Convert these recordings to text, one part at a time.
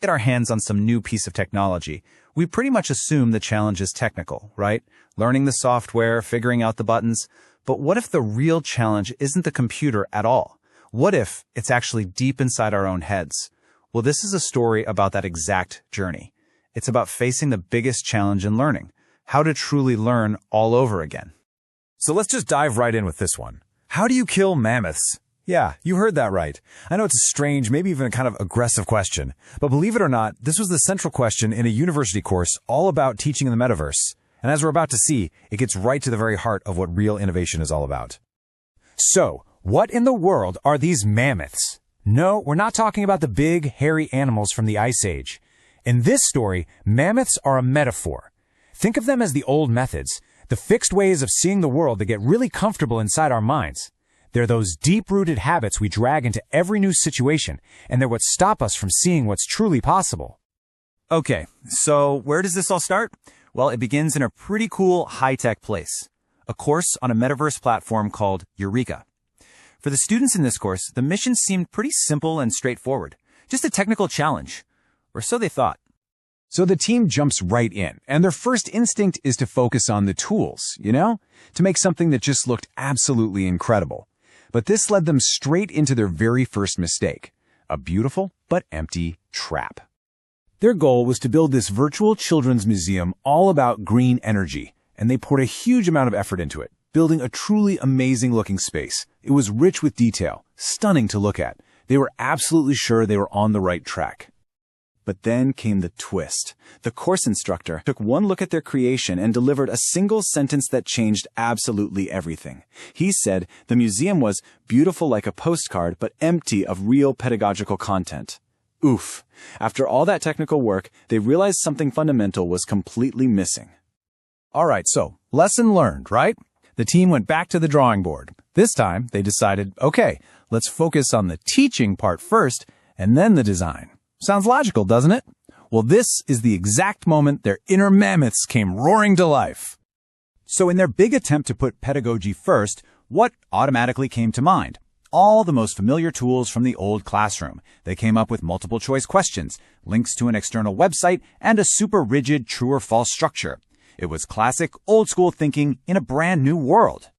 Get our hands on some new piece of technology, we pretty much assume the challenge is technical, right? Learning the software, figuring out the buttons. But what if the real challenge isn't the computer at all? What if it's actually deep inside our own heads? Well, this is a story about that exact journey. It's about facing the biggest challenge in learning, how to truly learn all over again. So let's just dive right in with this one. How do you kill mammoths? Yeah, you heard that right. I know it's a strange, maybe even a kind of aggressive question, but believe it or not, this was the central question in a university course all about teaching in the metaverse. And as we're about to see, it gets right to the very heart of what real innovation is all about. So, what in the world are these mammoths? No, we're not talking about the big, hairy animals from the Ice Age. In this story, mammoths are a metaphor. Think of them as the old methods, the fixed ways of seeing the world that get really comfortable inside our minds. They're those deep-rooted habits we drag into every new situation, and they're what stop us from seeing what's truly possible. Okay, so where does this all start? Well, it begins in a pretty cool high-tech place, a course on a metaverse platform called Eureka. For the students in this course, the mission seemed pretty simple and straightforward, just a technical challenge, or so they thought. So the team jumps right in, and their first instinct is to focus on the tools, to make something that just looked absolutely incredible. But this led them straight into their very first mistake, a beautiful but empty trap. Their goal was to build this virtual children's museum all about green energy, and they poured a huge amount of effort into it, building a truly amazing-looking space. It was rich with detail, stunning to look at. They were absolutely sure they were on the right track. But then came the twist. The course instructor took one look at their creation and delivered a single sentence that changed absolutely everything. He said the museum was beautiful like a postcard, but empty of real pedagogical content. Oof. After all that technical work, they realized something fundamental was completely missing. All right, so lesson learned, right? The team went back to the drawing board. This time, they decided, okay, let's focus on the teaching part first, and then the design. Sounds logical, doesn't it? Well, this is the exact moment their inner mammoths came roaring to life. So in their big attempt to put pedagogy first, what automatically came to mind? All the most familiar tools from the old classroom. They came up with multiple choice questions, links to an external website, and a super rigid true or false structure. It was classic old school thinking in a brand new world.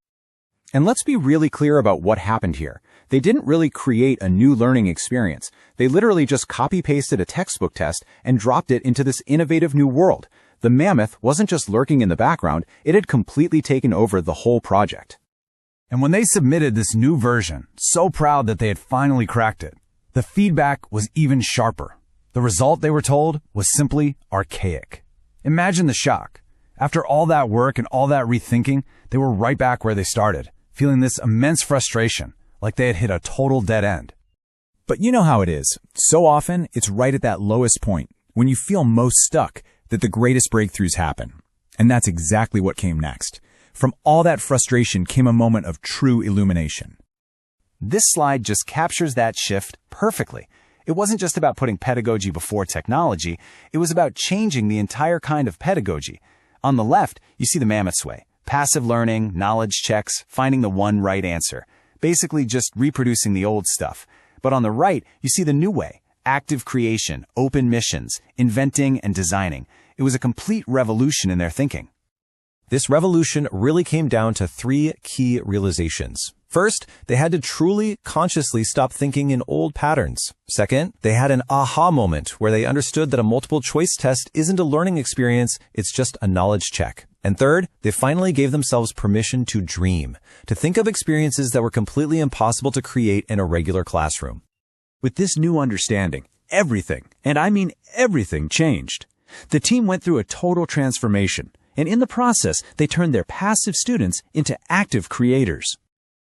And let's be really clear about what happened here. They didn't really create a new learning experience. They literally just copy-pasted a textbook test and dropped it into this innovative new world. The mammoth wasn't just lurking in the background, it had completely taken over the whole project. And when they submitted this new version, so proud that they had finally cracked it, the feedback was even sharper. The result, they were told, was simply archaic. Imagine the shock. After all that work and all that rethinking, they were right back where they started, feeling this immense frustration, like they had hit a total dead end. But you know how it is. So often, it's right at that lowest point, when you feel most stuck, that the greatest breakthroughs happen. And that's exactly what came next. From all that frustration came a moment of true illumination. This slide just captures that shift perfectly. It wasn't just about putting pedagogy before technology. It was about changing the entire kind of pedagogy. On the left, you see the mammoth's way. Passive learning, knowledge checks, finding the one right answer. Basically just reproducing the old stuff. But on the right, you see the new way. Active creation, open missions, inventing and designing. It was a complete revolution in their thinking. This revolution really came down to 3 key realizations. First, they had to truly, consciously stop thinking in old patterns. Second, they had an aha moment where they understood that a multiple choice test isn't a learning experience, it's just a knowledge check. And third, they finally gave themselves permission to dream, to think of experiences that were completely impossible to create in a regular classroom. With this new understanding, everything, and I mean everything, changed. The team went through a total transformation, and in the process, they turned their passive students into active creators.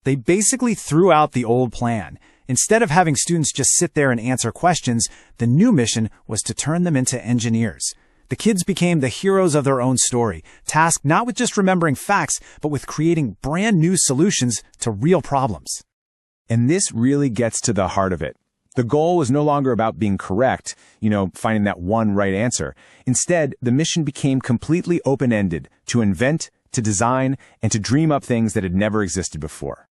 They basically threw out the old plan. Instead of having students just sit there and answer questions, the new mission was to turn them into engineers. The kids became the heroes of their own story, tasked not with just remembering facts, but with creating brand new solutions to real problems. And this really gets to the heart of it. The goal was no longer about being correct, finding that one right answer. Instead, the mission became completely open-ended to invent, to design, and to dream up things that had never existed before.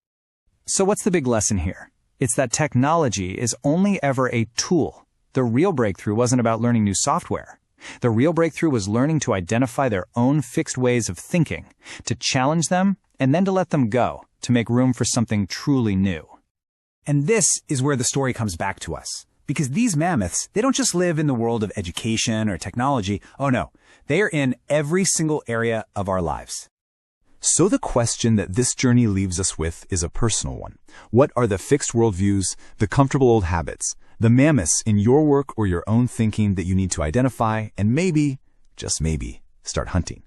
So what's the big lesson here? It's that technology is only ever a tool. The real breakthrough wasn't about learning new software. The real breakthrough was learning to identify their own fixed ways of thinking, to challenge them, and then to let them go, to make room for something truly new. And this is where the story comes back to us. Because these mammoths, they don't just live in the world of education or technology. Oh no, they are in every single area of our lives. So the question that this journey leaves us with is a personal one. What are the fixed worldviews, the comfortable old habits, the mammoths in your work or your own thinking that you need to identify and maybe, just maybe, start hunting?